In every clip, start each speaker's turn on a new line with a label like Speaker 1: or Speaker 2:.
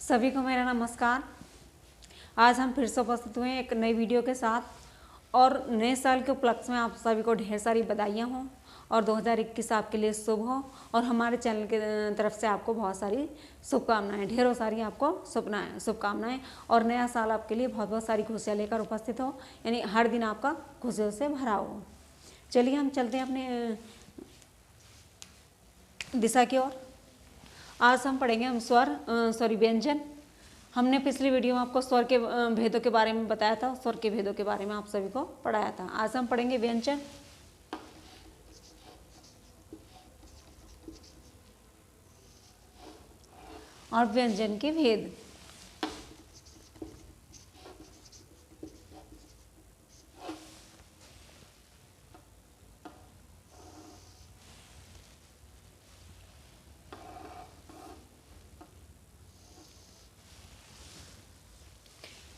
Speaker 1: सभी को मेरा नमस्कार। आज हम फिर से उपस्थित हुए हैं एक नई वीडियो के साथ और नए साल के उपलक्ष्य में आप सभी को ढेर सारी बधाइयाँ हों और 2021 आपके लिए शुभ हो और हमारे चैनल की तरफ से आपको बहुत सारी शुभकामनाएं, ढेरों सारी आपको शुभकामनाएं और नया साल आपके लिए बहुत बहुत सारी खुशियाँ लेकर उपस्थित हो, यानी हर दिन आपका खुशियों से भरा हो। चलिए हम चलते हैं अपने दिशा की ओर। आज हम पढ़ेंगे व्यंजन। हमने पिछली वीडियो में आपको स्वर के भेदों के बारे में बताया था, स्वर के भेदों के बारे में आप सभी को पढ़ाया था। आज हम पढ़ेंगे व्यंजन। और व्यंजन के भेद।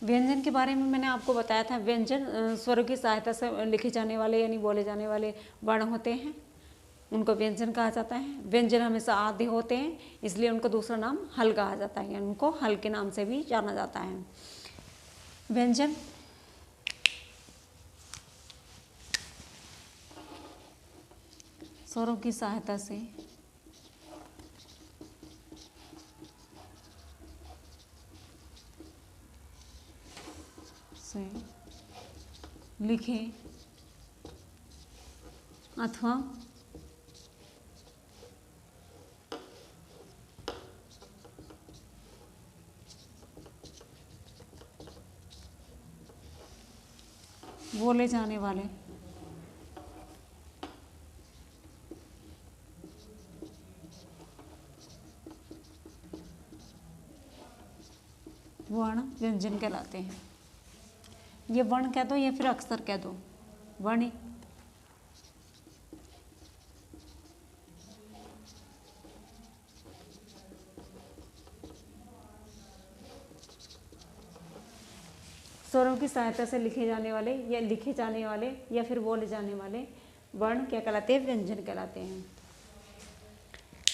Speaker 1: व्यंजन के बारे में मैंने आपको बताया था, व्यंजन स्वरों की सहायता से लिखे जाने वाले यानी बोले जाने वाले वर्ण होते हैं, उनको व्यंजन कहा जाता है। व्यंजन हमेशा आधे होते हैं, इसलिए उनका दूसरा नाम हल कहा जाता है, यानी उनको हल के नाम से भी जाना जाता है। व्यंजन स्वरों की सहायता से लिखे अथवा बोले जाने वाले वर्ण व्यंजन कहलाते हैं। ये वर्ण कह दो या फिर अक्षर कह दो, वर्ण स्वरों की सहायता से लिखे जाने वाले या फिर बोले जाने वाले वर्ण क्या कहलाते हैं? व्यंजन कहलाते हैं।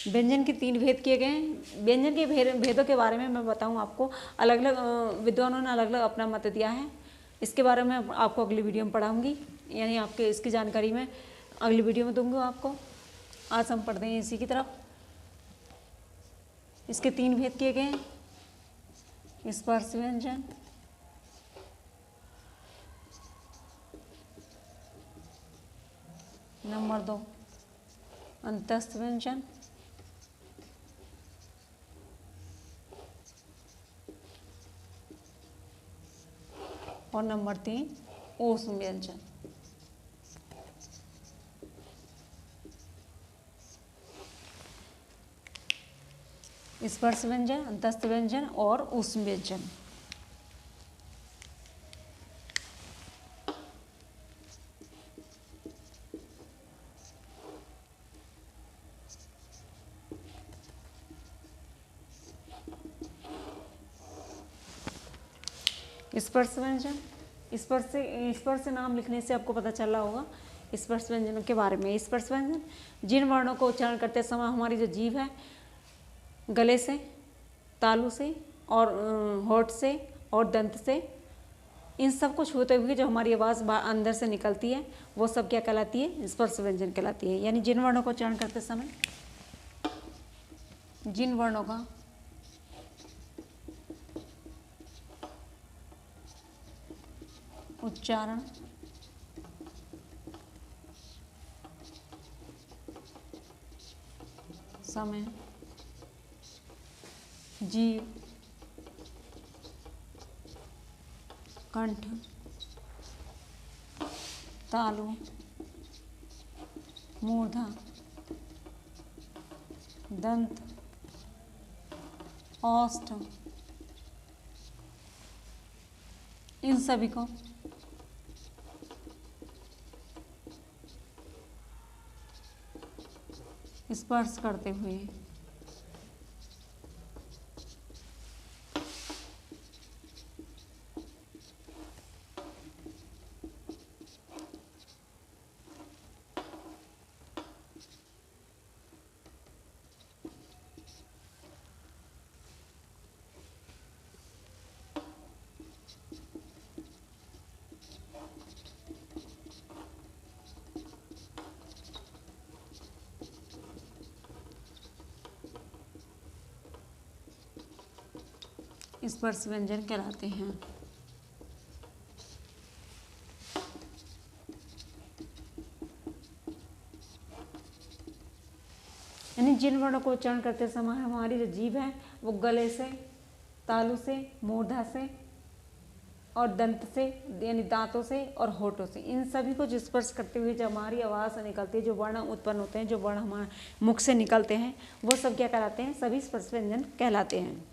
Speaker 1: व्यंजन के 3 भेद किए गए हैं। व्यंजन के भेदों के बारे में मैं बताऊं आपको, अलग अलग विद्वानों ने अलग अलग अपना मत दिया है। इसके बारे में आपको अगली वीडियो में पढ़ाऊंगी, यानी आपके इसकी जानकारी मैं अगली वीडियो में दूंगी आपको। आज हम पढ़ते हैं इसी की तरफ। इसके 3 भेद किए गए हैं। स्पर्श व्यंजन, नंबर 2 अंतस्थ व्यंजन, और नंबर 3 ऊष्म व्यंजन। स्पर्श व्यंजन, अंतस्थ व्यंजन और ऊष्म व्यंजन। स्पर्श व्यंजन, स्पर्श से नाम लिखने से आपको पता चल रहा होगा स्पर्श व्यंजनों के बारे में। स्पर्श व्यंजन जिन वर्णों को उच्चारण करते समय हमारी जो जीभ है गले से, तालू से और होठ से और दंत से, इन सब को छूते हुए जो हमारी आवाज़ अंदर से निकलती है वो सब क्या कहलाती है? स्पर्श व्यंजन कहलाती है। यानी जिन वर्णों को उच्चारण करते समय जिन वर्णों का उच्चारण समय जीभ, कंठ, तालु, मूर्धा, दंत, औष्ठ, इन सभी को स्पर्श करते हुए स्पर्श व्यंजन कहलाते हैं। यानी जिन वर्णों को उच्चारण करते समय हमारी जो जीभ है वो गले से, तालु से, मूर्धा से और दंत से यानी दांतों से और होठों से, इन सभी को स्पर्श करते हुए जब हमारी आवाज़ निकलती है, जो वर्ण उत्पन्न होते हैं, जो वर्ण हमारे मुख से निकलते हैं, वो सब क्या कहलाते हैं? सभी स्पर्श व्यंजन कहलाते हैं।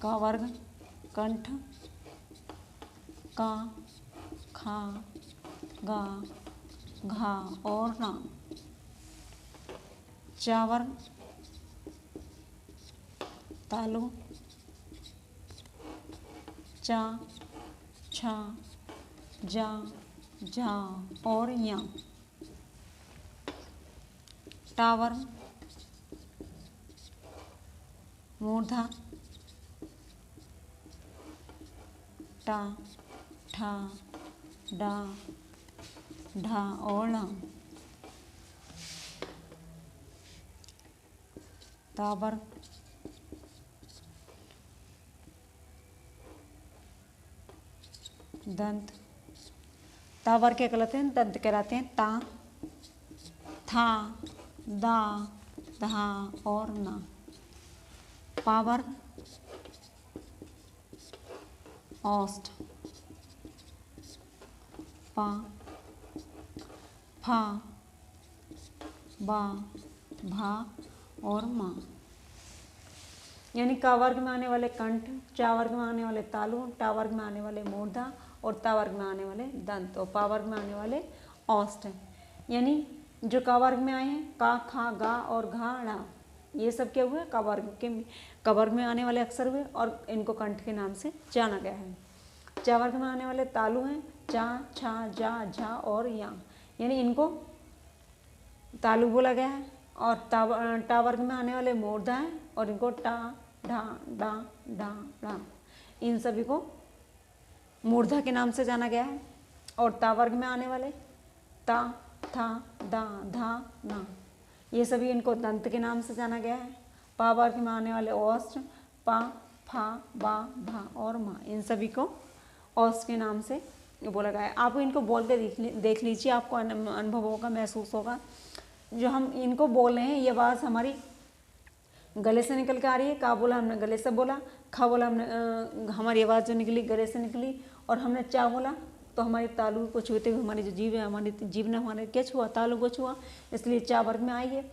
Speaker 1: का वर्ग कंठ, का, खा, गा, घा और ना। चा वर्ग तालु, चा, छा, जा, झा और या। टा वर्ग मूर्धा, टा, ठा, डा, ढा और ला। ता वर्ग दंत, ता वर्ग क्या कहलाते हैं? दंत कहलाते हैं। ता, था, दा, धा और ना। पा वर्ग औष्ठ, पा, फा, बा, भा और माँ। यानी का वर्ग में आने वाले कंठ, चा वर्ग में आने वाले तालु, टा वर्ग में आने वाले मूर्धा और ता वर्ग में आने वाले दंत और पा वर्ग में आने वाले औष्ठ। यानी जो का वर्ग में आए हैं, का, खा, गा और घा, ड़ा, ये सब क्या हुए? का वर्ग में आने वाले अक्षर हुए और इनको कंठ के नाम से जाना गया है। चा वर्ग में आने वाले तालु हैं, चा, छा, जा, झा और या, यानी इनको तालु बोला गया है। और टा वर्ग में आने वाले मूर्धा है और इनको टा, ढा, डा, डा, डा, इन सभी को मूर्धा के नाम से जाना गया है। और ता वर्ग में आने वाले ता, था, दा, धा, ना, ये सभी इनको दंत के नाम से जाना गया है। पा वर्ग में आने वाले औष्ठ, पा, फा, बा, भा और मा, इन सभी को औष्ठ के नाम से बोला गया है। आप इनको बोल के देख लीजिए, आपको अनुभव होगा, महसूस होगा। जो हम इनको बोल रहे हैं ये आवाज़ हमारी गले से निकल के आ रही है। का बोला हमने गले से बोला, खा बोला हमने हमारी आवाज़ जो निकली गले से निकली, और हमने चा बोला तो हमारी तालु को छूते हुए हमारी जो जीभ है, हमारी जीभ ने हमारे क्या छुआ? तालु को छुआ, इसलिए चा वर्ग में आई है।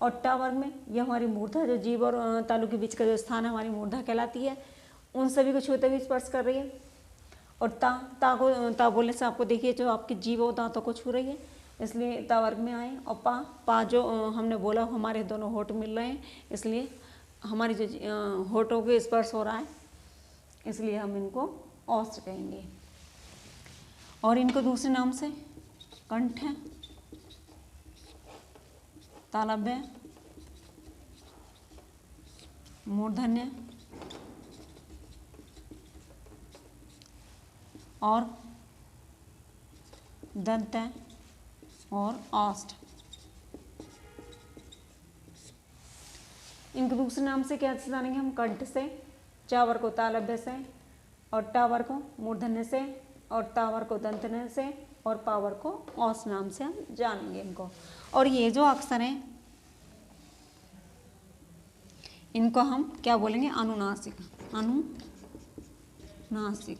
Speaker 1: और टा वर्ग में यह हमारी मूर्धा, जो जीभ और तालु के बीच का जो स्थान है हमारी मूर्धा कहलाती है, उन सभी को छूते हुए स्पर्श कर रही है। और ता बोलने से आपको देखिए जो आपकी जीभ और दांतों को छू रही है, इसलिए ता वर्ग में आए। और पा जो हमने बोला हमारे दोनों होठ मिल रहे हैं, इसलिए हमारी जो होठों के स्पर्श हो रहा है, इसलिए हम इनको औष्ठ कहेंगे। और इनको दूसरे नाम से कंठ है, तालव्य, मूर्धन्य और दंत है और औष्ठ। इनको दूसरे नाम से क्या जानेंगे हम? कंठ से, चा वर्ग को तालव्य से और टा वर्ग को मूर्धन्य से और ता वर्ग को दंतन्य से और पा वर्ग को औष्ठ नाम से हम जानेंगे इनको। और ये जो अक्षर हैं इनको हम क्या बोलेंगे? अनुनासिक। अनुनासिक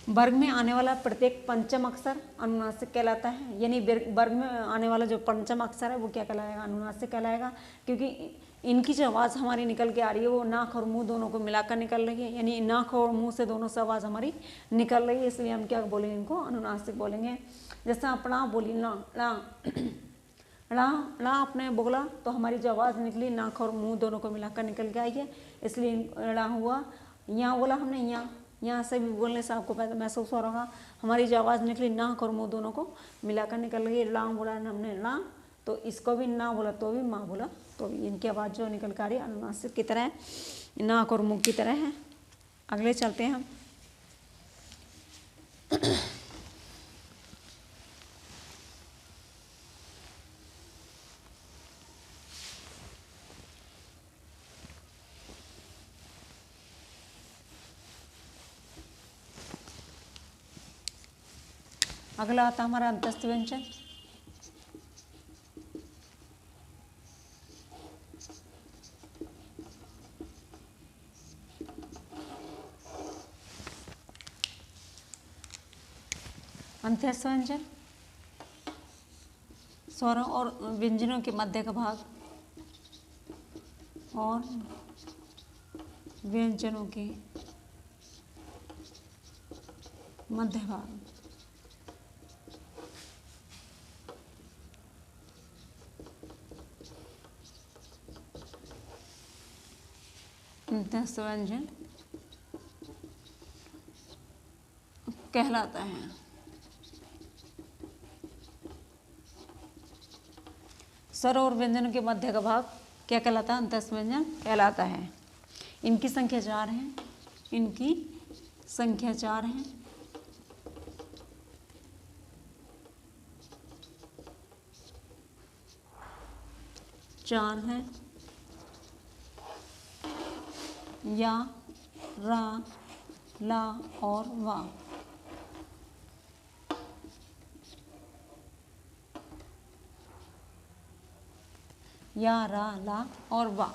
Speaker 1: वर्ग में आने वाला प्रत्येक पंचम अक्षर अनुनासिक कहलाता है। यानी वर्ग में आने वाला जो पंचम अक्षर है वो क्या कहलाएगा? अनुनासिक कहलाएगा, क्योंकि इनकी जो आवाज़ हमारी निकल के आ रही है वो नाक और मुंह दोनों को मिलाकर निकल रही है, यानी नाक और मुंह से दोनों से आवाज़ हमारी निकल रही है, इसलिए हम क्या बोलेंगे? इनको अनुनासिक बोलेंगे। जैसे आप ला बोली, ला ला ला ला आपने बोला तो हमारी जो आवाज़ निकली नाक और मुंह दोनों को मिलाकर निकल के आई है, इसलिए ला हुआ। यहाँ बोला हमने, यहाँ से भी बोलने से आपको महसूस हो रहा होगा हमारी जो आवाज़ निकली नाक और मुंह दोनों को मिलाकर निकल रही है। ला बोला हमने ला, तो इसको भी ना बोला तो भी, माँ बोला तो भी, इनकी आवाज़ जो निकल कर आ रही है अनुनासिक की तरह है, नाक और मुंह की तरह है। अगले चलते हैं हम। अगला आता है हमारा अंतस्थ व्यंजन। अंत्यस्थ व्यंजन स्वरों और व्यंजनों के मध्य का भाग और व्यंजनों के मध्य भाग। अंत्यस्थ व्यंजन कहलाता है। स्वर और व्यंजनों के मध्य का भाग क्या कहलाता है? अंत्यस्थ व्यंजन कहलाता है। इनकी संख्या 4 है। इनकी संख्या 4 है। चार है। या, रा, ला और वा। या, रा, ला और वा,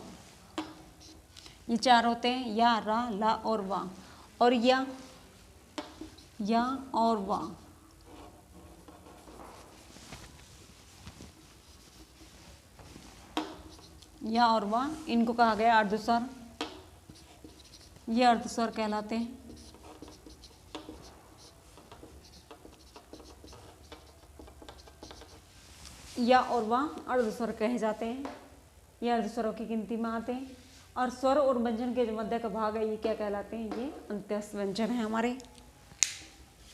Speaker 1: ये 4 होते हैं। या, रा, ला और वा। और या और वा, या और वा, इनको कहा गया अर्धस्वर। ये अर्धस्वर कहलाते हैं। या और वा अर्धस्वर कहे जाते हैं। ये अर्धस्वरों की गिनती में आते हैं। और स्वर और व्यंजन के जो मध्य का भाग है ये क्या कहलाते हैं? ये अंत्यस्थ व्यंजन है हमारे।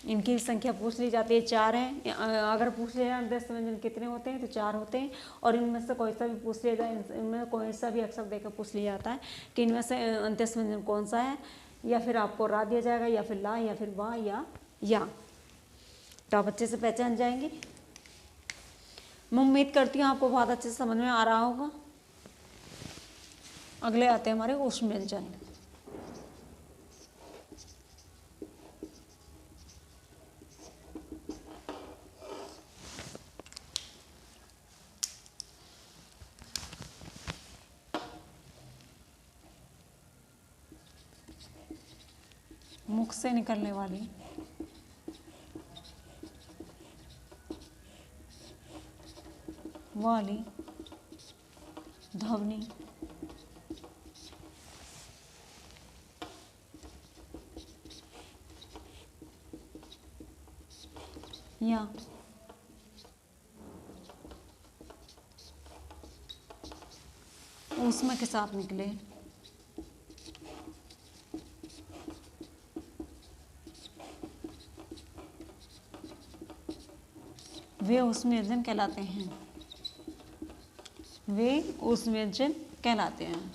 Speaker 1: इनकी संख्या पूछ ली जाती है, 4 है। अगर पूछ लिया जाए अंत्यस्थ व्यंजन कितने होते हैं तो 4 होते हैं। और इनमें से कोई सा भी पूछ लिया जाए, इनमें कोई सा भी अक्षर देकर पूछ लिया जाता है कि इनमें से अंत्यस्थ व्यंजन कौन सा है, या फिर आपको रा दिया जाएगा, या फिर ला, या फिर वा, या। तो आप अच्छे से पहचान जाएंगे। मैं उम्मीद करती हूँ आपको बहुत अच्छे से समझ में आ रहा होगा। अगले आते हैं हमारे ऊष्म व्यंजन। मुख से निकलने वाली ध्वनि या ऊष्मा के साथ निकले वे ऊष्म व्यंजन कहलाते हैं। वे ऊष्म व्यंजन कहलाते हैं।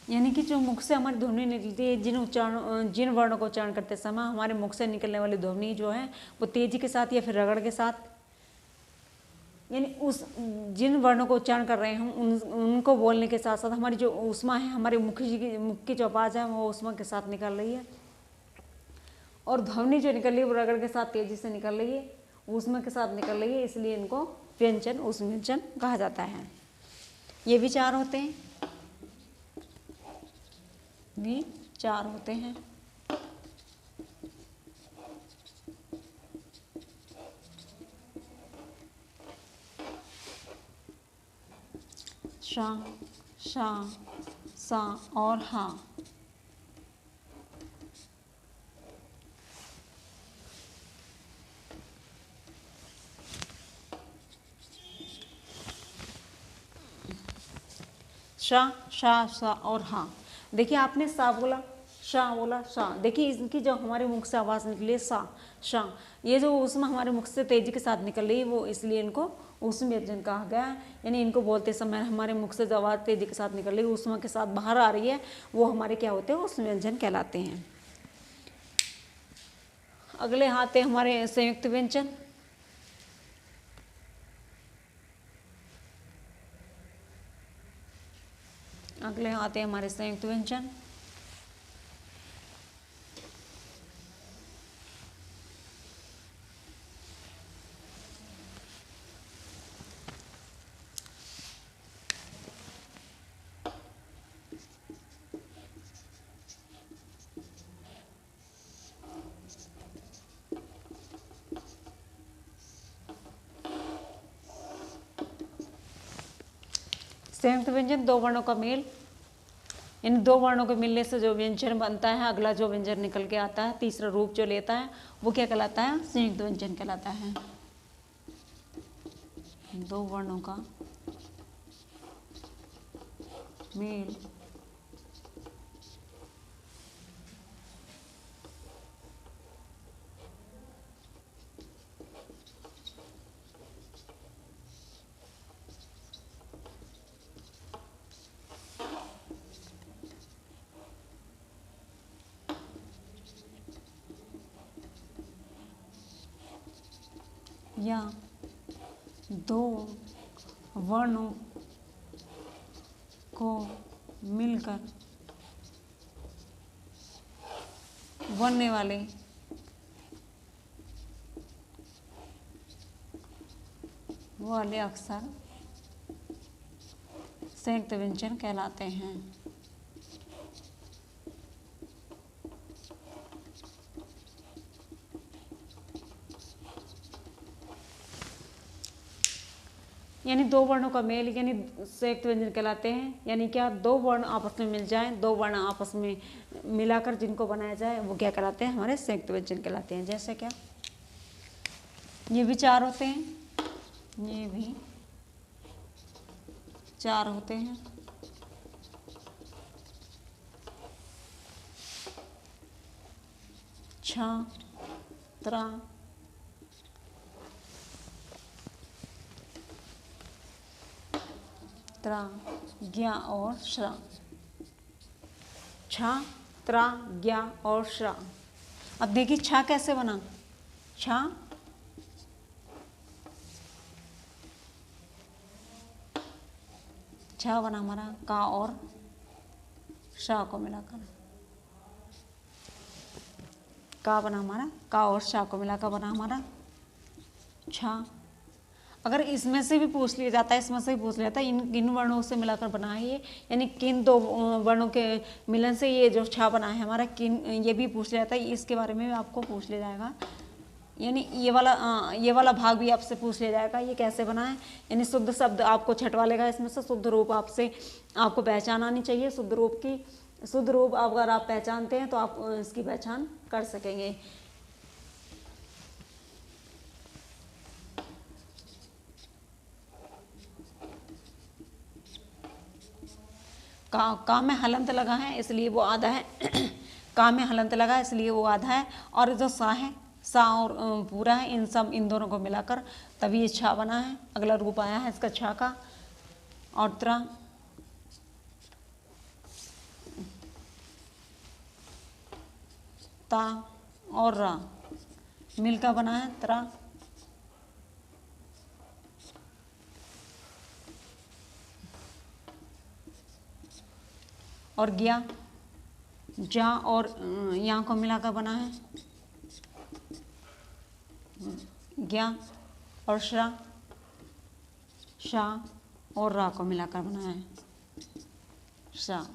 Speaker 1: यानी कि जो मुख से हमारी ध्वनि निकलती है, जिन वर्णों को उच्चारण करते समय हमारे मुख से निकलने वाली ध्वनि जो है वो तेजी के साथ या फिर रगड़ के साथ, यानी जिन वर्णों को उच्चारण कर रहे हैं हम उनको बोलने के साथ साथ हमारी जो ऊष्मा है, हमारे मुख की जो आवाज़ है वो ऊष्मा के साथ निकल रही है। और ध्वनि जो निकल रही है वो रगड़ के साथ तेजी से निकल रही है, ऊष्मा के साथ निकल रही है, इसलिए इनको व्यंजन ऊष्म व्यंजन कहा जाता है। ये भी 4 होते हैं। भी 4 होते हैं। शा, शा, सा और हा। शा, शा, सा और हा। देखिए आपने सा बोला, शा बोला, शा। देखिए इनकी जो हमारे मुख से आवाज़ निकली है सा, शा, ये जो ऊष्मा हमारे मुख से तेजी के साथ निकल रही है वो इसलिए इनको ऊष्म व्यंजन कहा गया। यानी इनको बोलते समय हमारे मुख से जो आवाज़ तेजी के साथ निकल रही है, ऊष्मा के साथ बाहर आ रही है, वो हमारे क्या होते हैं? ऊष्म व्यंजन कहलाते हैं। अगले आते हैं हमारे संयुक्त व्यंजन। अगले आते हैं हमारे संयुक्त व्यंजन। संयुक्त व्यंजन दो वर्णों का मेल, इन दो वर्णों के मिलने से जो व्यंजन बनता है, अगला जो व्यंजन निकल के आता है, तीसरा रूप जो लेता है, वो क्या कहलाता है? संयुक्त व्यंजन कहलाता है। दो वर्णों का मेल या दो वर्णों को मिलकर बनने वाले अक्षर संयुक्त व्यंजन कहलाते हैं। यानी दो वर्णों का मेल यानी संयुक्त व्यंजन कहलाते हैं। यानी क्या? दो वर्ण आपस में मिल जाएं, दो वर्ण आपस में मिलाकर जिनको बनाया जाए वो क्या कहलाते हैं? हमारे संयुक्त व्यंजन कहलाते हैं। जैसे क्या? ये भी चार होते हैं, ये भी चार होते हैं, छ, त्रा, त्रा, ज्ञा और श्रा। छ, त्रा, ज्ञा और श्रा। अब देखिए छ कैसे बना? छ बना हमारा का और शा को मिलाकर। का बना हमारा का और शा को मिलाकर बना हमारा छ। अगर इसमें से भी पूछ लिया जाता है, इसमें से भी पूछ लिया जाता है, इन वर्णों से मिलाकर बना है ये, यानी किन दो वर्णों के मिलन से ये जो छा बना है हमारा, किन, ये भी पूछ लिया जाता है। इसके बारे में आपको पूछ लिया जाएगा। यानी ये वाला भाग भी आपसे पूछ लिया जाएगा, ये कैसे बना है। यानी शुद्ध शब्द आपको छठवा लेगा, इसमें से शुद्ध रूप आपको पहचान आनी चाहिए। शुद्ध रूप अगर आप पहचानते हैं तो आप इसकी पहचान कर सकेंगे। का में हलंत लगा है इसलिए वो आधा है। का में हलंत लगा है इसलिए वो आधा है। और जो सा है, सा और पूरा है, इन दोनों को मिलाकर तभी ये छा बना है। अगला रूप आया है इसका छा का। और त्रा, ता और रा मिलकर बना है त्रा। और ज्ञा, जा और या को मिलाकर बना है ज्ञा। और श्रा, शा और रा को मिलाकर बना है शा।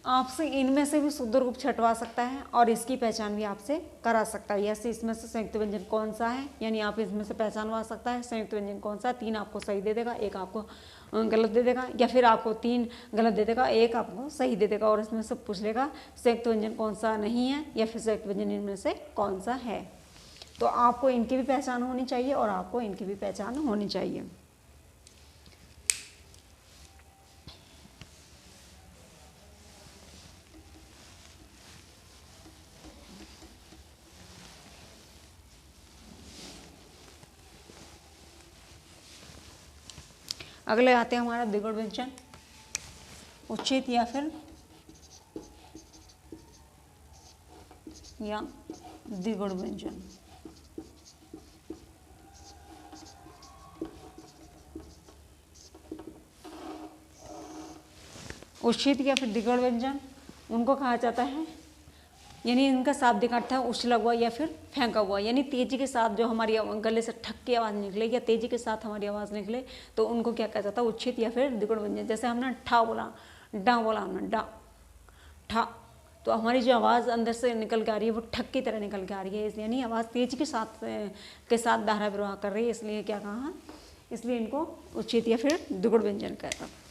Speaker 1: आपसे इनमें से भी शुद्ध रूप छटवा सकता है और इसकी पहचान भी आपसे करा सकता है। ऐसे इसमें से संयुक्त व्यंजन कौन सा है, यानी आप इसमें से पहचानवा सकता है संयुक्त व्यंजन कौन सा है। 3 आपको सही दे देगा, 1 आपको गलत दे देगा, या फिर आपको 3 गलत दे देगा, 1 आपको सही दे देगा। और इसमें से पूछ लेगा संयुक्त व्यंजन कौन सा नहीं है या फिर संयुक्त व्यंजन इनमें से कौन सा है। तो आपको इनकी भी पहचान होनी चाहिए और आपको इनकी भी पहचान होनी चाहिए। अगले आते हैं हमारा द्विगुण व्यंजन, उच्छेद या फिर द्विगुण व्यंजन। उच्छित या फिर दिगड़ व्यंजन उनको कहा जाता है, यानी इनका शाब्दिक अर्थ है उछला हुआ या फिर फेंका हुआ, यानी तेजी के साथ जो हमारी गले से ठक की आवाज़ निकले या तेजी के साथ हमारी आवाज़ निकले तो उनको क्या कहा जाता है, उच्छित या फिर दिगड़ व्यंजन। जैसे हमने ठा बोला, डा बोला हमने, डा ठा, तो हमारी जो आवाज़ अंदर से निकल के आ रही है वो ठक की तरह निकल के आ रही है, यानी आवाज़ तेजी के साथ धारा प्रवाह कर रही है, इसलिए क्या कहा, इसलिए इनको उच्छित या फिर दिगड़ व्यंजन कहता है।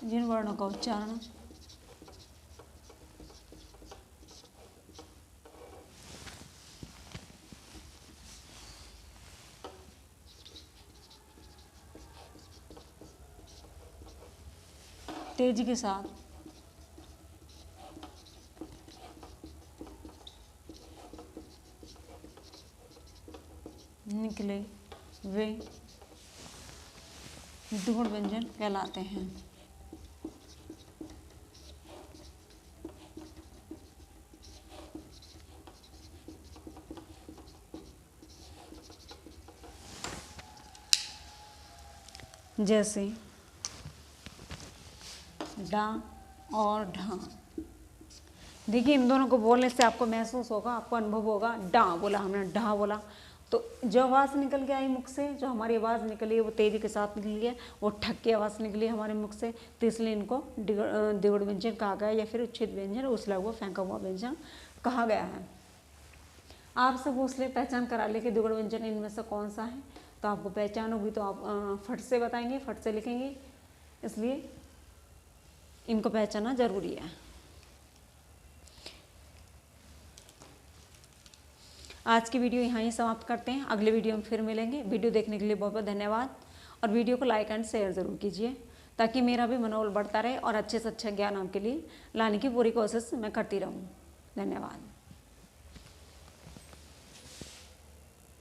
Speaker 1: जिन वर्णों का उच्चारण तेजी के साथ निकले वे दिगड़ व्यंजन कहलाते हैं। जैसे डा और ढा, देखिए इन दोनों को बोलने से आपको महसूस होगा, आपको अनुभव होगा, डा बोला हमने, ढा बोला, तो जो आवाज़ निकल के आई मुख से, जो हमारी आवाज़ निकली है वो तेजी के साथ निकली है, वो ठक की आवाज़ निकली है हमारे मुख से, तो इसलिए इनको दिगड़ व्यंजन कहा गया या फिर उच्छित व्यंजन, उछला हुआ फेंका हुआ व्यंजन कहा गया है। आपसे पूछ ले, पहचान करा ले कि दिगड़ व्यंजन इनमें से कौन सा है, तो आपको पहचान होगी तो आप फट से बताएंगे, फट से लिखेंगे, इसलिए इनको पहचानना जरूरी है। आज की वीडियो यहाँ ही समाप्त करते हैं, अगले वीडियो में फिर मिलेंगे। वीडियो देखने के लिए बहुत बहुत धन्यवाद, और वीडियो को लाइक एंड शेयर ज़रूर कीजिए ताकि मेरा भी मनोबल बढ़ता रहे और अच्छे से अच्छा ज्ञान आपके लिए लाने की पूरी कोशिश मैं करती रहूँ। धन्यवाद।